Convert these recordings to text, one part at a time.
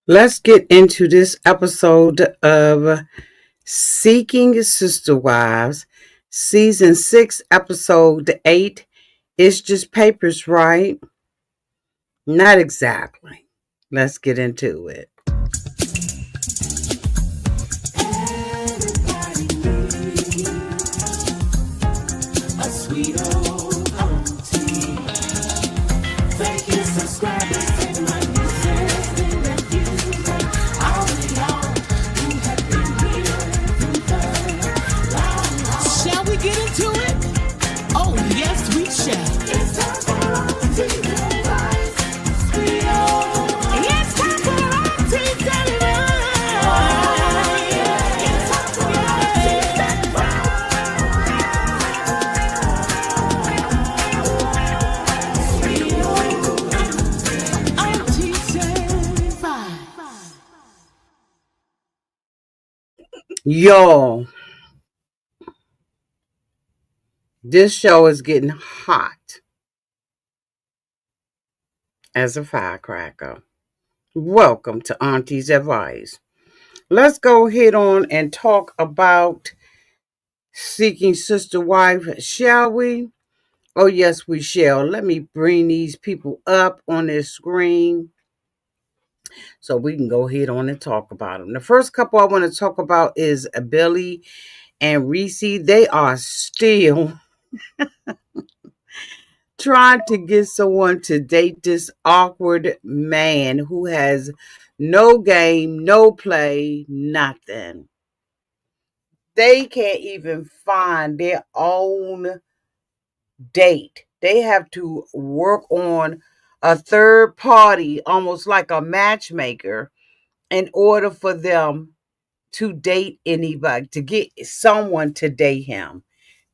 Let's get into this episode of Seeking Sister Wives, Season 6, Episode 8. It's just papers, right? Not exactly. Let's get into it. A sweet old auntie. Thank you, subscribers, to my new friends and nephews, and all of y'all who have been here through the long haul. Shall we get into it? Oh, yes, we shall. It's time for Auntie Advice. Sweet old. It's time for Auntie Advice. Oh, yeah. It's time for Auntie Advice. Y'all, this show is getting hot as a firecracker. Welcome to Auntie's Advice. Let's go ahead on and talk about Seeking Sister Wife, shall we? Oh, yes, we shall. Let me bring these people up on this screen so we can go ahead on and talk about them. The first couple I want to talk about is Billy and Reesei. They are still trying to get someone to date this awkward man who has no game, no play, nothing. They can't even find their own date. They have to work on a third party, almost like a matchmaker, in order for them to date anybody, to get someone to date him.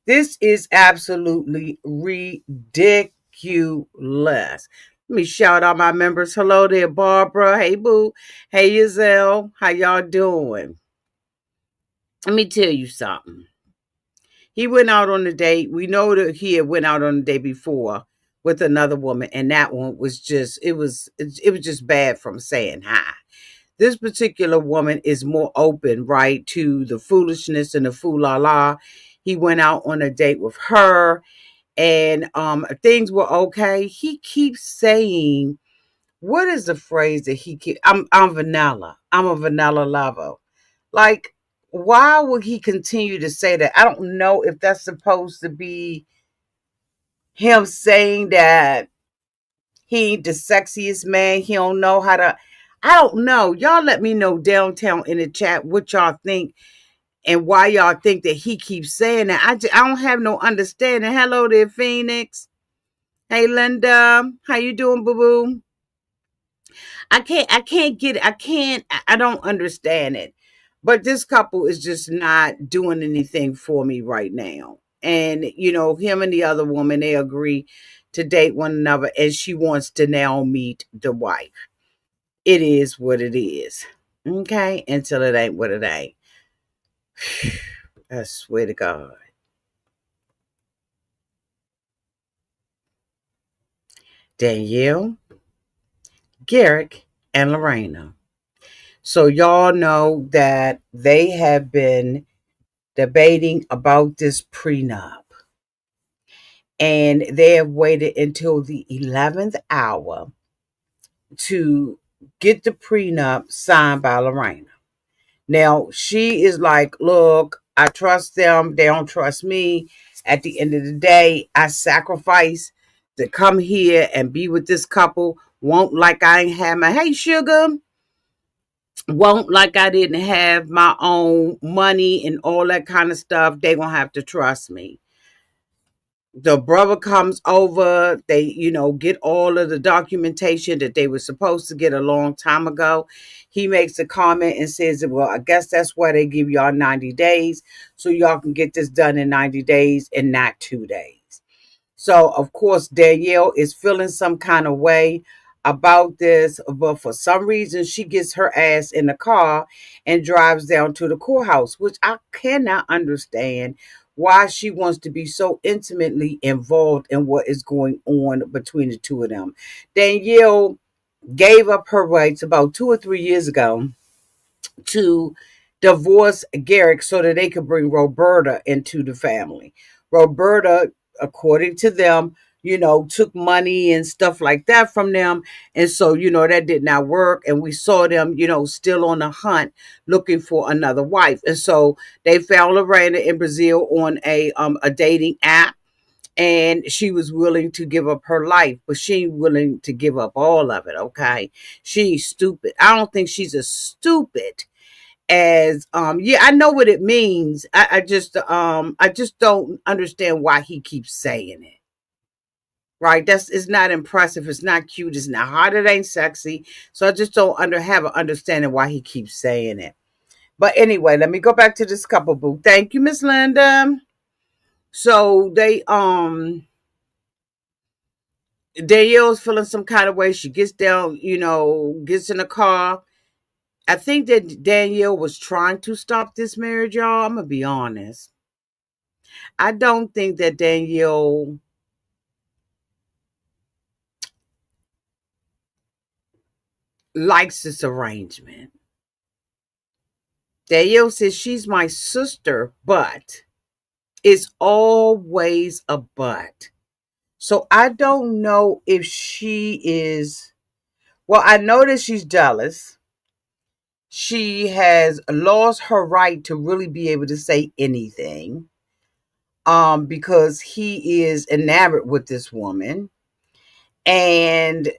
This is absolutely ridiculous. Let me shout out my members. Hello there, Barbara. Hey, Boo. Hey, Yzel. How y'all doing? Let me tell you something. He went out on a date. We know that he had went out on a date before with another woman, and that one was just it was just bad from saying hi. This particular woman is more open, right, to the foolishness and the fool la la. He went out on a date with her, and things were okay. He keeps saying, what is the phrase that he keep? I'm vanilla. I'm a vanilla lover. Like, why would he continue to say that? I don't know if that's supposed to be him saying that he ain't the sexiest man. He don't know how to. I don't know. Y'all let me know downtown in the chat what y'all think and why y'all think that he keeps saying that. I don't have no understanding. Hello there, Phoenix. Hey, Linda. How you doing, boo boo? I can't get it. I don't understand it. But this couple is just not doing anything for me right now. And, him and the other woman, they agree to date one another, and she wants to now meet the wife. It is what it is. Okay? Until it ain't what it ain't. I swear to God. Danielle, Garrick, and Lorena. So y'all know that they have been debating about this prenup. And they have waited until the 11th hour to get the prenup signed by Lorena. Now, she is like, look, I trust them. They don't trust me. At the end of the day, I sacrifice to come here and be with this couple. Won't like I ain't have my, hey, sugar. Won't like I didn't have my own money and all that kind of stuff. They gonna have to trust me. The brother comes over, they get all of the documentation that they were supposed to get a long time ago. He makes a comment and says, well, I guess that's why they give y'all 90 days, so y'all can get this done in 90 days and not 2 days. So of course Danielle is feeling some kind of way about this, but for some reason she gets her ass in the car and drives down to the courthouse, which I cannot understand why she wants to be so intimately involved in what is going on between the two of them. Danielle gave up her rights about 2 or 3 years ago to divorce Garrick so that they could bring Roberta into the family. Roberta, according to them, took money and stuff like that from them. And so, that did not work. And we saw them, still on the hunt looking for another wife. And so they found Lorena in Brazil on a dating app. And she was willing to give up her life, but she ain't willing to give up all of it. Okay. She's stupid. I don't think she's as stupid as yeah, I know what it means. I just don't understand why he keeps saying it. Right? That's It's not impressive, it's not cute, it's not hot, it ain't sexy. So I just don't have an understanding why he keeps saying it. But anyway, let me go back to this couple, boo. Thank you, Miss Linda. So Danielle's feeling some kind of way. She gets down, gets in the car. I think that Danielle was trying to stop this marriage, y'all. I'm gonna be honest. I don't think that Danielle likes this arrangement. Danielle says she's my sister, but it's always a but. So I don't know if she is. Well, I know that she's jealous. She has lost her right to really be able to say anything. Because he is enamored with this woman. And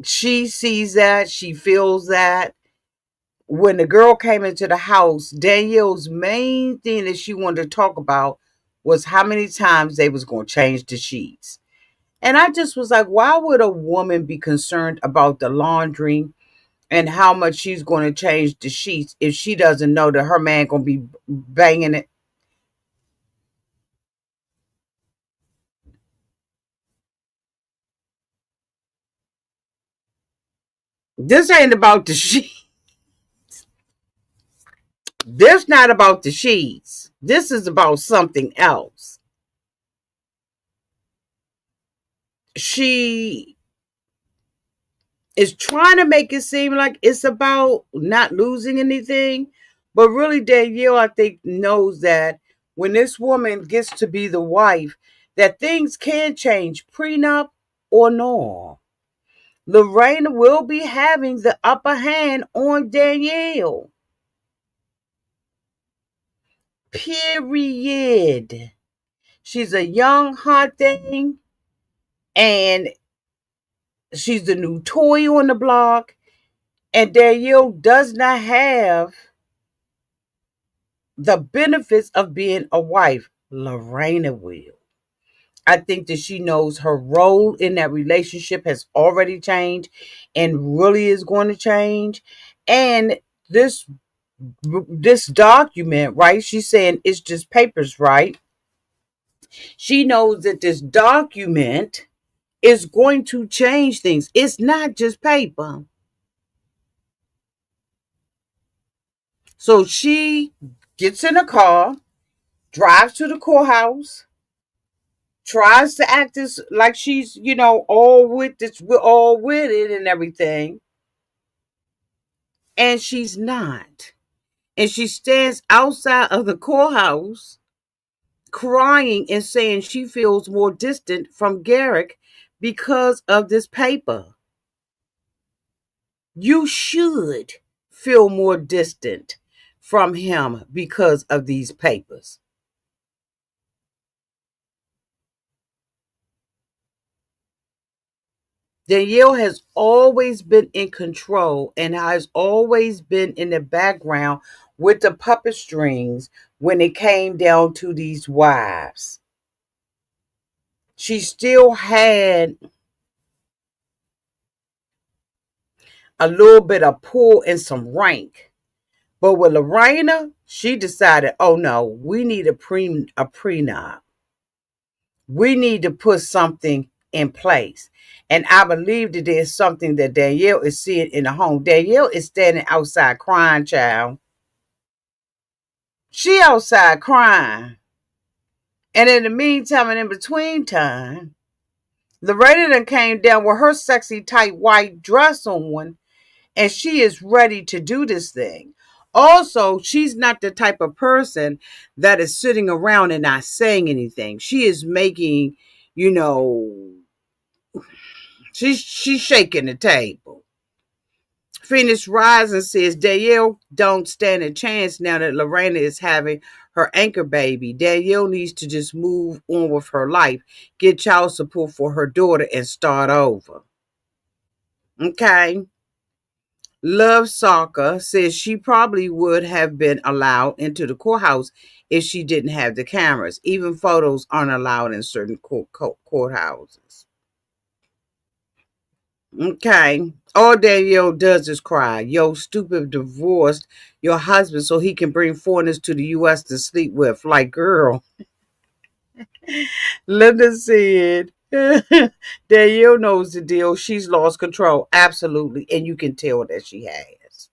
she sees that, she feels that. When the girl came into the house, Danielle's main thing that she wanted to talk about was how many times they was going to change the sheets. And I just was like, why would a woman be concerned about the laundry and how much she's going to change the sheets if she doesn't know that her man going to be banging it? This ain't about the sheets. This not about the sheets. This is about something else. She is trying to make it seem like it's about not losing anything. But really, Danielle, I think, knows that when this woman gets to be the wife, that things can change, prenup or no. Lorena will be having the upper hand on Danielle. Period. She's a young, hot thing, and she's the new toy on the block. And Danielle does not have the benefits of being a wife. Lorena will. I think that she knows her role in that relationship has already changed and really is going to change. And this document, right? She's saying it's just papers, right? She knows that this document is going to change things. It's not just paper. So she gets in a car, drives to the courthouse, tries to act as like she's, all with this, we're all with it and everything. And she's not. And she stands outside of the courthouse crying and saying she feels more distant from Garrick because of this paper. You should feel more distant from him because of these papers. Danielle has always been in control and has always been in the background with the puppet strings when it came down to these wives. She still had a little bit of pull and some rank. But with Lorena, she decided, oh no, we need a prenup. We need to put something in place. And I believe that there's something that Danielle is seeing in the home. Danielle is standing outside crying, child. She outside crying. And in the meantime and in between time, Lorena then came down with her sexy tight white dress on, and she is ready to do this thing. Also, she's not the type of person that is sitting around and not saying anything. She is making, you know, she's shaking the table. Phoenix Rising says Danielle don't stand a chance now that Lorena is having her anchor baby. Danielle needs to just move on with her life, get child support for her daughter, and start over. Okay. Love Soccer says she probably would have been allowed into the courthouse if she didn't have the cameras. Even photos aren't allowed in certain courthouses. Okay. All Danielle does is cry. Yo, stupid divorced your husband so he can bring foreigners to the U.S. to sleep with. Like, girl. Linda said, Danielle knows the deal. She's lost control. Absolutely. And you can tell that she has.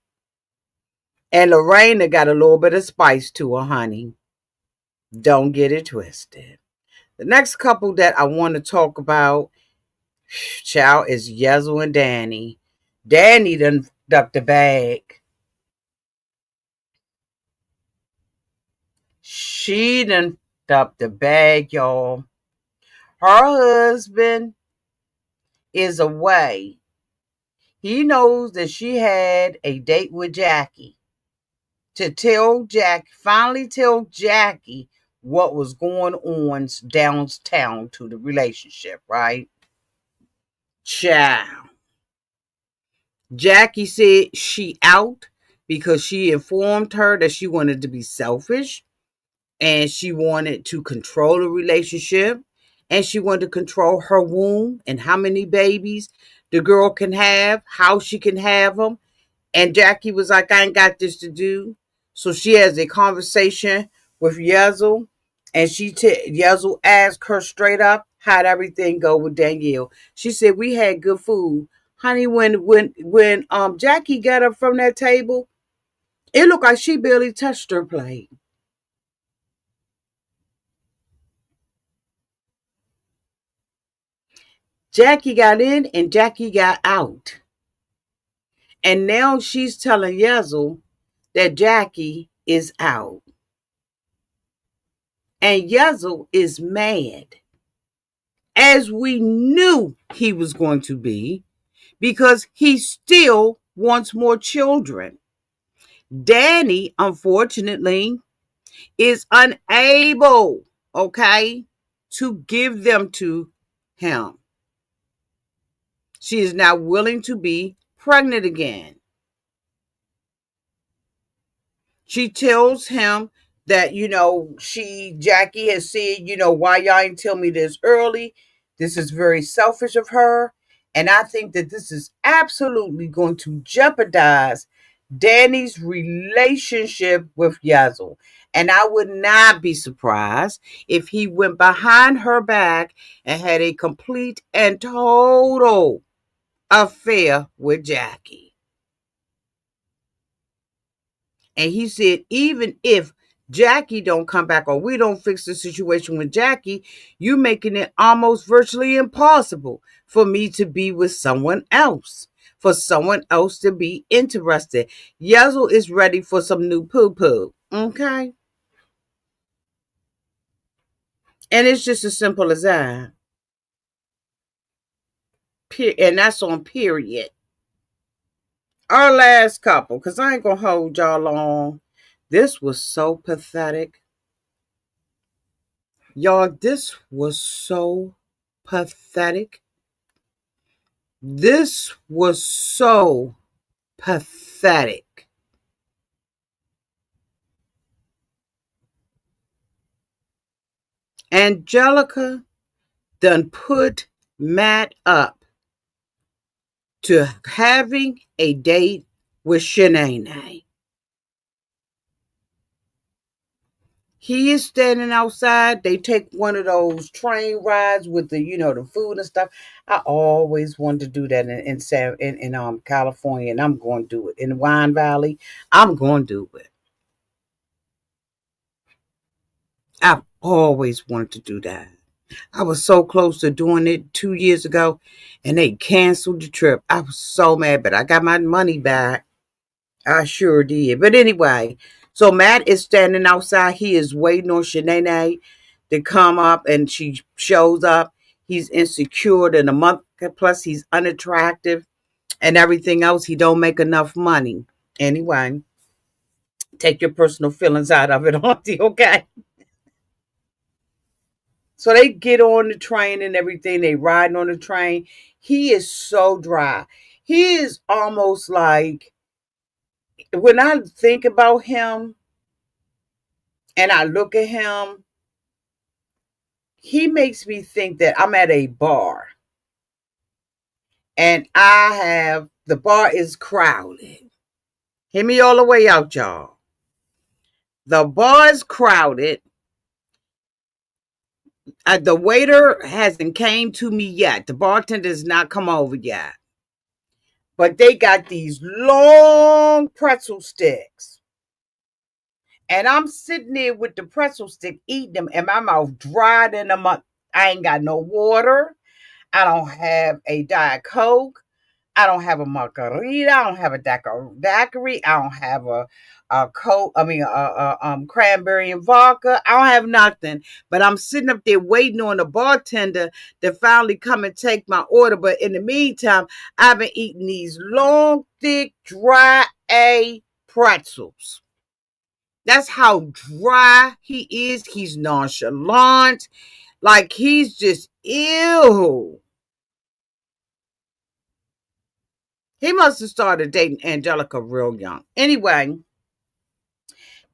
And Lorena got a little bit of spice to her, honey. Don't get it twisted. The next couple that I want to talk about, child, is Yzel and Danny. Danny done ducked the bag. She done ducked the bag, y'all. Her husband is away. He knows that she had a date with Jackie finally tell Jackie what was going on downtown to the relationship, right? Child. Jackie said she out because she informed her that she wanted to be selfish and she wanted to control the relationship and she wanted to control her womb and how many babies the girl can have, how she can have them. And Jackie was like, I ain't got this to do. So she has a conversation with Yzel, and Yzel asked her straight up, how'd everything go with Danielle? She said, we had good food. Honey, when Jackie got up from that table, it looked like she barely touched her plate. Jackie got in and Jackie got out. And now she's telling Yzel that Jackie is out. And Yzel is mad, as we knew he was going to be, because he still wants more children. Danny, unfortunately, is unable, okay, to give them to him. She is now willing to be pregnant again. She tells him that, Jackie has said, why y'all ain't tell me this early? This is very selfish of her. And I think that this is absolutely going to jeopardize Danny's relationship with Yzel. And I would not be surprised if he went behind her back and had a complete and total affair with Jackie. And he said, even if Jackie don't come back or we don't fix the situation with Jackie, you making it almost virtually impossible for me to be with someone else, for someone else to be interested. Yzel is ready for some new poo-poo. Okay? And it's just as simple as that. And that's on period. Our last couple, because I ain't going to hold y'all long. This was so pathetic. Y'all, this was so pathetic. This was so pathetic. Angelica done put Matt up to having a date with Shenai. He is standing outside. They take one of those train rides with the food and stuff. I always wanted to do that in California, and I'm going to do it in Wine Valley. I'm going to do it. I've always wanted to do that. I was so close to doing it 2 years ago, and they canceled the trip. I was so mad, but I got my money back. I sure did. But anyway, so Matt is standing outside. He is waiting on Shenai to come up, and she shows up. He's insecure in a month, plus he's unattractive and everything else. He don't make enough money. Anyway, take your personal feelings out of it, Auntie, okay? So they get on the train and everything. They riding on the train. He is so dry. He is almost like, when I think about him and I look at him, he makes me think that I'm at a bar and the bar is crowded. Hear me all the way out, y'all. The bar is crowded. The waiter hasn't came to me yet. The bartender has not come over yet. But they got these long pretzel sticks. And I'm sitting there with the pretzel stick eating them, and my mouth dried in a month. I ain't got no water. I don't have a Diet Coke. I don't have a margarita. I don't have a daiquiri. I don't have a Coke. I mean, cranberry and vodka. I don't have nothing. But I'm sitting up there waiting on the bartender to finally come and take my order. But in the meantime, I've been eating these long, thick, dry pretzels. That's how dry he is. He's nonchalant. Like he's just ew. He must have started dating Angelica real young. Anyway,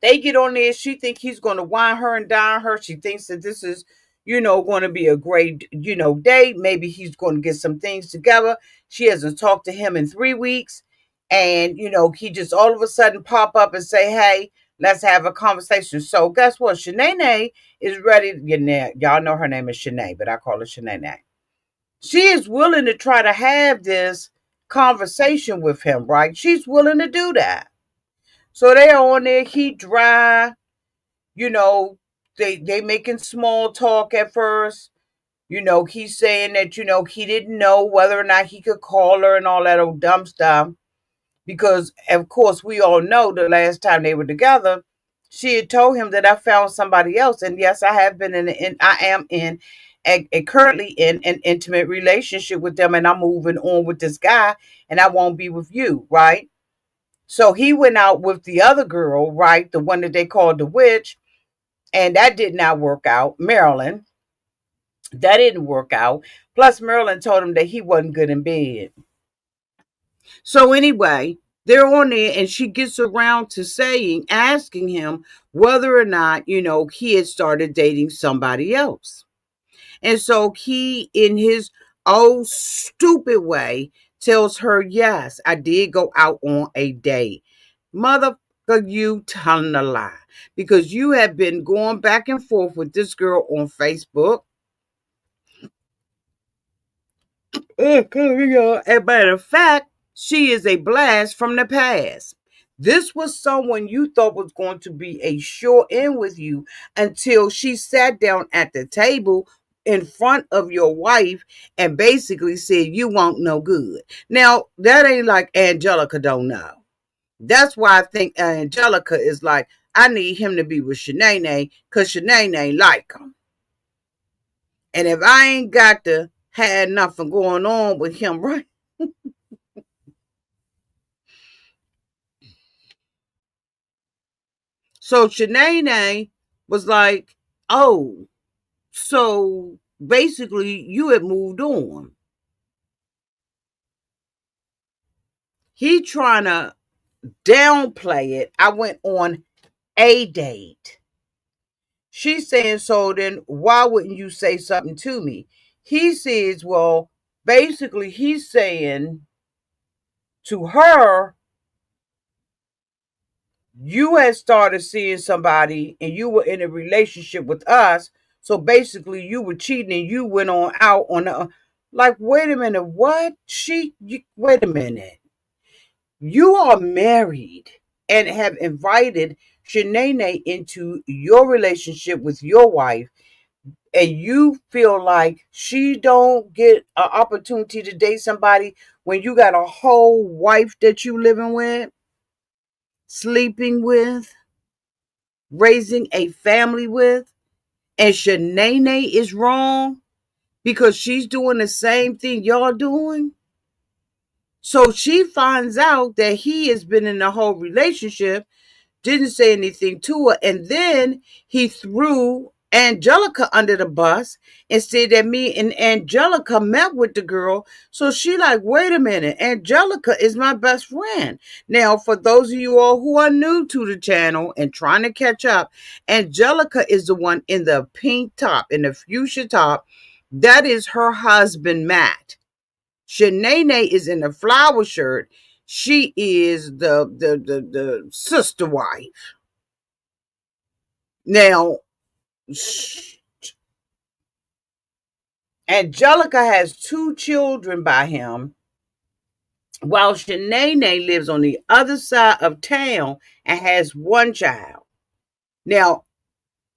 they get on there. She thinks he's going to wine her and dine her. She thinks that this is, going to be a great, date. Maybe he's going to get some things together. She hasn't talked to him in 3 weeks. And, he just all of a sudden pop up and say, hey, let's have a conversation. So guess what? Shenai is ready. Y'all know her name is Shenai, but I call her Shenai. She is willing to try to have this conversation with him, right? She's willing to do that. So they are on there, he dry, you know, they making small talk at first. He's saying that, he didn't know whether or not he could call her and all that old dumb stuff. Because of course we all know the last time they were together, she had told him that I found somebody else. And yes, I have been I am in currently in an intimate relationship with them, and I'm moving on with this guy, and I won't be with you, right? So he went out with the other girl, right? The one that they called the witch. And that did not work out. Marilyn. That didn't work out. Plus, Marilyn told him that he wasn't good in bed. So anyway, they're on there and she gets around to asking him whether or not, he had started dating somebody else. And so he, in his old stupid way, tells her, yes, I did go out on a date. Motherfucker, you telling a lie. Because you have been going back and forth with this girl on Facebook. As a matter of fact, she is a blast from the past. This was someone you thought was going to be a sure in with you until she sat down at the table in front of your wife and basically said, you won't no good. Now, that ain't like Angelica don't know. That's why I think Angelica is like, I need him to be with Shenai because Shenai like him. And if I ain't got to have nothing going on with him, right? So Shenai was like, oh, so basically you had moved on. He trying to downplay it. I went on a date. She's saying, so then why wouldn't you say something to me? He says, well, basically he's saying to her, you had started seeing somebody and you were in a relationship with us. So basically you were cheating and you went on out on a, like, wait a minute, what? Wait a minute. You are married and have invited Shenai into your relationship with your wife and you feel like she don't get an opportunity to date somebody when you got a whole wife that you living with, sleeping with, raising a family with, and Shenai is wrong because she's doing the same thing y'all doing. So she finds out that he has been in a whole relationship, didn't say anything to her, and then he threw Angelica under the bus and said that me and Angelica met with the girl. So she like, wait a minute, Angelica is my best friend. Now, for those of you all who are new to the channel and trying to catch up, Angelica is the one in the pink top, in the fuchsia top. That is her husband, Matt. Shenai is in the flower shirt. She is the sister wife. Now, Angelica has 2 children by him, while Shenai lives on the other side of town and has 1 child. Now,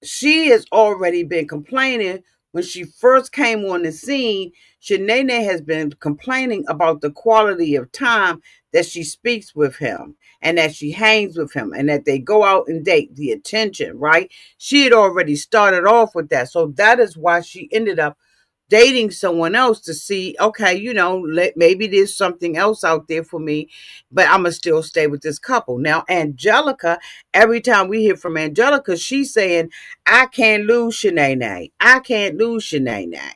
she has already been complaining when she first came on the scene. Shenai has been complaining about the quality of time that she speaks with him and that she hangs with him and that they go out and date, the attention, right? She had already started off with that. So that is why she ended up dating someone else to see, okay, maybe there's something else out there for me, but I'm gonna still stay with this couple. Now, Angelica, every time we hear from Angelica, she's saying, I can't lose Shenai. I can't lose Shenai.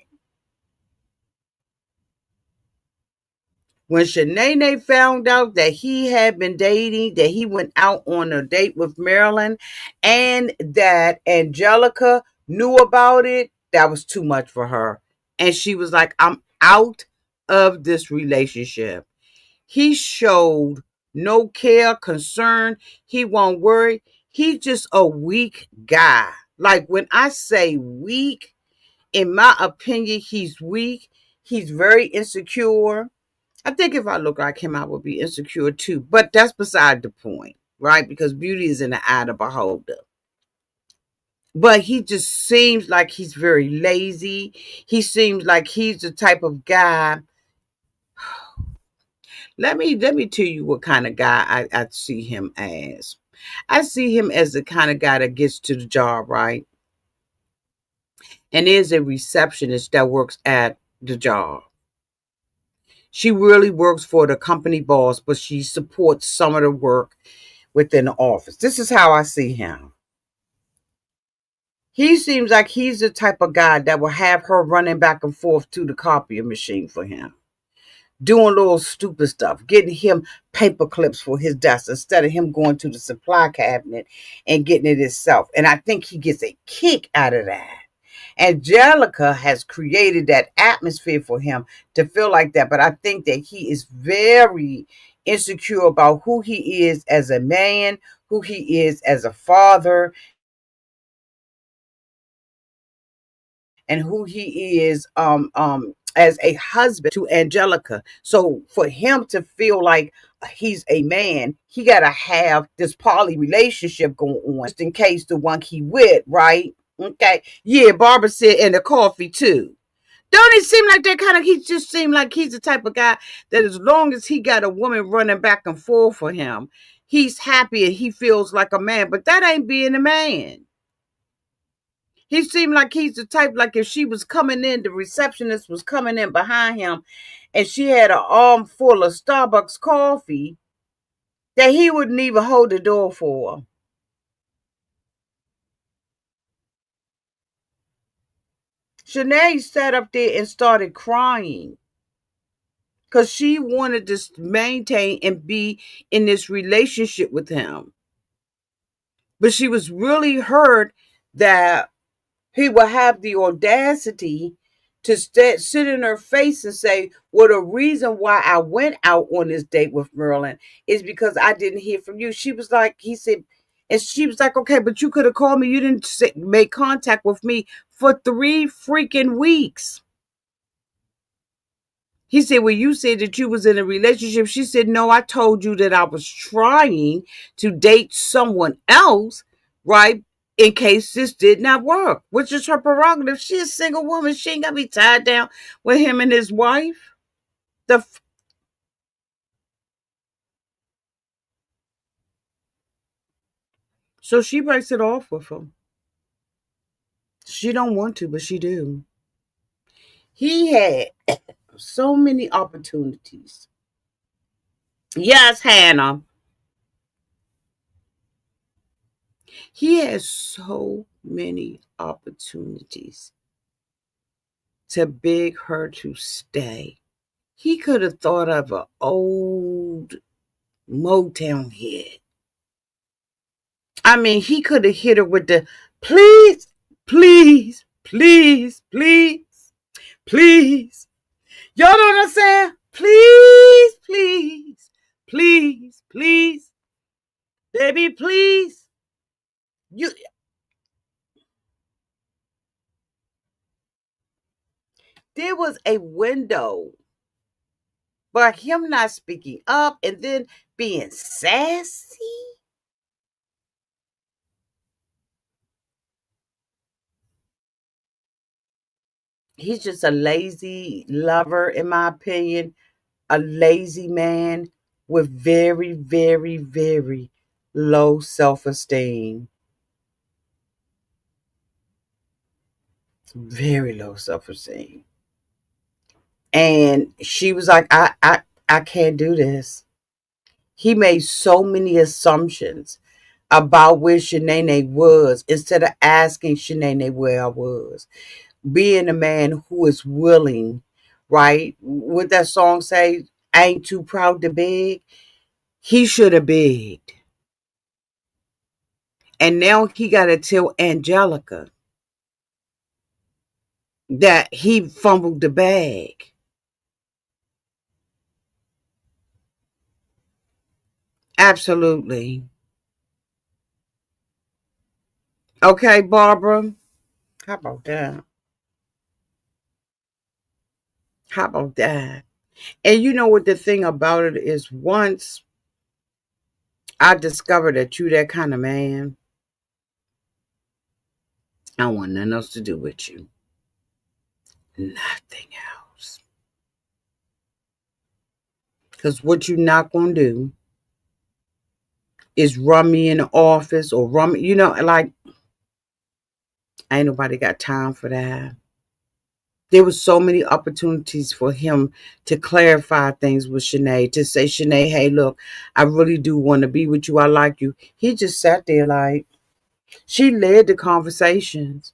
When Shenai found out that he had been dating, that he went out on a date with Marilyn, and that Angelica knew about it, that was too much for her. And she was like, I'm out of this relationship. He showed no care, concern. He won't worry. He's just a weak guy. Like, when I say weak, in my opinion, he's weak. He's very insecure. I think if I look like him, I would be insecure too. But that's beside the point, right? Because beauty is in the eye of the beholder. But he just seems like he's very lazy. He seems like he's the type of guy. Let me tell you what kind of guy I see him as. I see him as the kind of guy that gets to the job, right? And is a receptionist that works at the job. She really works for the company boss, but she supports some of the work within the office. This is how I see him. He seems like he's the type of guy that will have her running back and forth to the copier machine for him, doing little stupid stuff, getting him paper clips for his desk instead of him going to the supply cabinet and getting it himself. And I think he gets a kick out of that. Angelica has created that atmosphere for him to feel like that. But I think that he is very insecure about who he is as a man, who he is as a father, and who he is as a husband to Angelica. So for him to feel like he's a man, he gotta have this poly relationship going on, just in case the one he with, right? Okay. Yeah, Barbara said, and the coffee too. Don't it seem like that kind of, he just seemed like he's the type of guy that as long as he got a woman running back and forth for him, he's happy and he feels like a man. But that ain't being a man. He seemed like he's the type, like if she was coming in, the receptionist was coming in behind him and she had an arm full of Starbucks coffee, that he wouldn't even hold the door for her. Shenai sat up there and started crying because she wanted to maintain and be in this relationship with him. But she was really hurt that he would have the audacity to sit in her face and say, well, the reason why I went out on this date with Merlin is because I didn't hear from you. She was like, he said, and she was like, okay, but you could have called me. You didn't make contact with me for 3 freaking weeks. He said, well, you said that you was in a relationship. She said, no, I told you that I was trying to date someone else, right? in case this did not work, which is her prerogative. She's a single woman. She ain't got to be tied down with him and his wife. The So she breaks it off with him. She don't want to, but she do. He had so many opportunities. Yes, Hannah. He has so many opportunities to beg her to stay. He could have thought of an old Motown hit. I mean, he could have hit her with the please, please, please, please, please. Y'all don't understand? Please, please, please, please, baby, please. You. There was a window, but him not speaking up and then being sassy. He's just a lazy lover, in my opinion, a lazy man with very, very, very low self esteem. Very low self esteem. And she was like, I can't do this. He made so many assumptions about where Shanae was instead of asking Shanae where I was. Being a man who is willing, right? What that song say? I ain't too proud to beg. He should have begged. And now he got to tell Angelica that he fumbled the bag. Absolutely. Okay, Barbara. How about that? How about that? And you know what the thing about it is, once I discovered that you that kind of man, I want nothing else to do with you. Nothing else. Because what you not going to do is run me in the office or run me, like, ain't nobody got time for that. There was so many opportunities for him to clarify things with Shanae, to say, Shanae, hey, look, I really do want to be with you. I like you. He just sat there like, she led the conversations.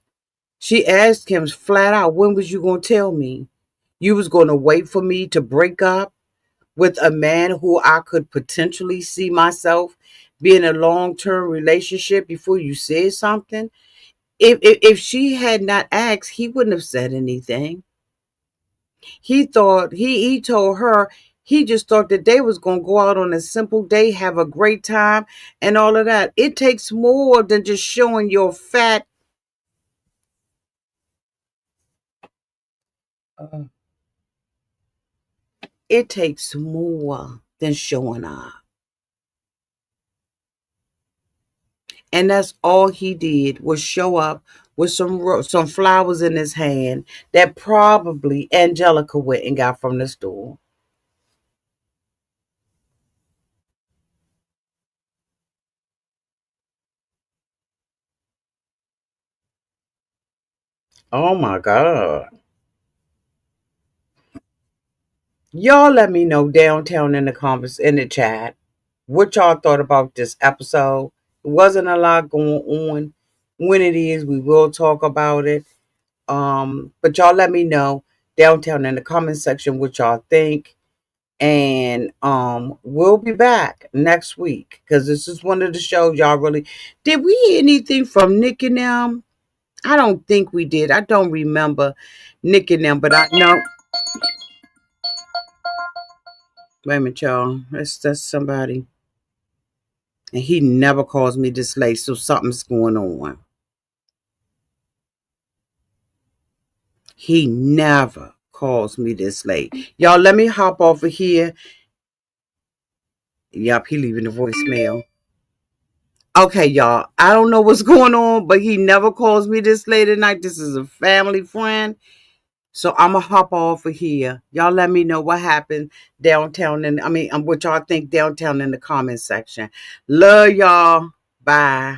She asked him flat out, when was you going to tell me? You was going to wait for me to break up with a man who I could potentially see myself be in a long-term relationship before you said something? If she had not asked, he wouldn't have said anything. He thought he told her he just thought that they was gonna go out on a simple day, have a great time, and all of that. It takes more than just showing your fat. uh, it takes more than showing up, and that's all he did was show up with some flowers in his hand that probably Angelica went and got from the store. Oh my God! Y'all let me know downtown in the comments in the chat what y'all thought about this episode. It wasn't a lot going on. When it is, we will talk about it. But y'all let me know downtown in the comment section what y'all think. And we'll be back next week because this is one of the shows y'all really did we hear anything from Nick and them? I don't think we did. I don't remember Nick and them, but I know. Wait a minute, y'all. That's somebody. And he never calls me this late, so something's going on. He never calls me this late. Y'all, let me hop off of here. Yup, he leaving the voicemail. Okay, y'all. I don't know what's going on, but he never calls me this late at night. This is a family friend. So I'm going to hop off of here. Y'all let me know what happened downtown. And what y'all think downtown in the comment section. Love y'all. Bye.